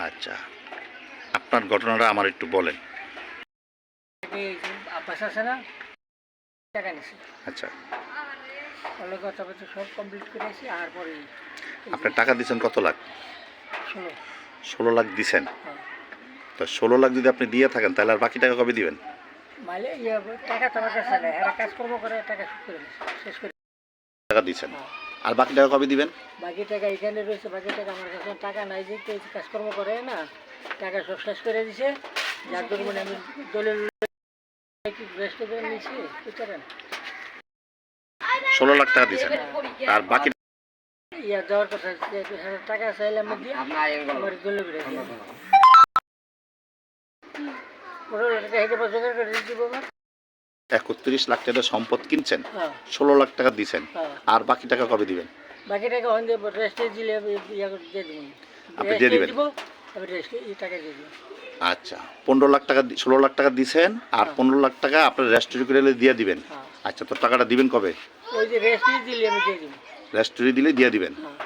আচ্ছা, আপনার ঘটনাটা আমার একটু বলেন। আব্বাস আছে না, টাকা নিছি। আচ্ছা, ওগুলো কথাবার্তা সব কমপ্লিট করেছি। আর পরে আপনি টাকা দিয়েছেন কত লাখ? 16। 16 লাখ দিছেন। হ্যাঁ। তো 16 লাখ যদি আপনি দিয়ে থাকেন তাহলে আর বাকি টাকা কবে দিবেন? মাইলে টাকা তো আমার কাছে নেই, এরা কাজকর্ম করে টাকা শোধ করে দিচ্ছে, শেষ করে। টাকা দিয়েছেন, হ্যাঁ। আর বাকি টাকা কবে দিবেন? বাকি টাকা এখানে রয়েছে, বাকি টাকা আমার কাছে টাকা নাই, যে কাজকর্ম করে না, টাকা সব শেষ করে দিছে। যার জন্য আমি দলিল রেস্ট করে নিয়েছি, বুঝতে 16 লাখ টাকা দিয়েছেন, আর বাকি দেওয়ার কথা টাকা চাইলে আমি দিয়ে আমার দলিল করে দিয়ে 15 টাকা হেঁটে জোগাড় করে দিব আমার। 31 লাখ টাকা সম্পদ কিনছেন, হ্যাঁ। 16 লাখ টাকা দিয়েছেন, হ্যাঁ। আর বাকি টাকা কবে দিবেন? বাকি টাকা ওখান দিয়ে রেস্টে দিলে দিয়ে দিব, আপনি দিয়ে দিবেন? দিব, আমি রেস্টে এই টাকা দিয়ে দিব। আচ্ছা, 15 লাখ টাকা 16 লাখ টাকা দিয়েছেন, আর 15 লাখ টাকা আপনার রেস্টুরি করে দিয়ে দিবেন। হ্যাঁ। আচ্ছা, তো টাকাটা দিবেন কবে? ওই যে রেস্টে দিলে আমি দিয়ে দিব। রেস্টুরি দিলে দিয়ে দিবেন। হ্যাঁ।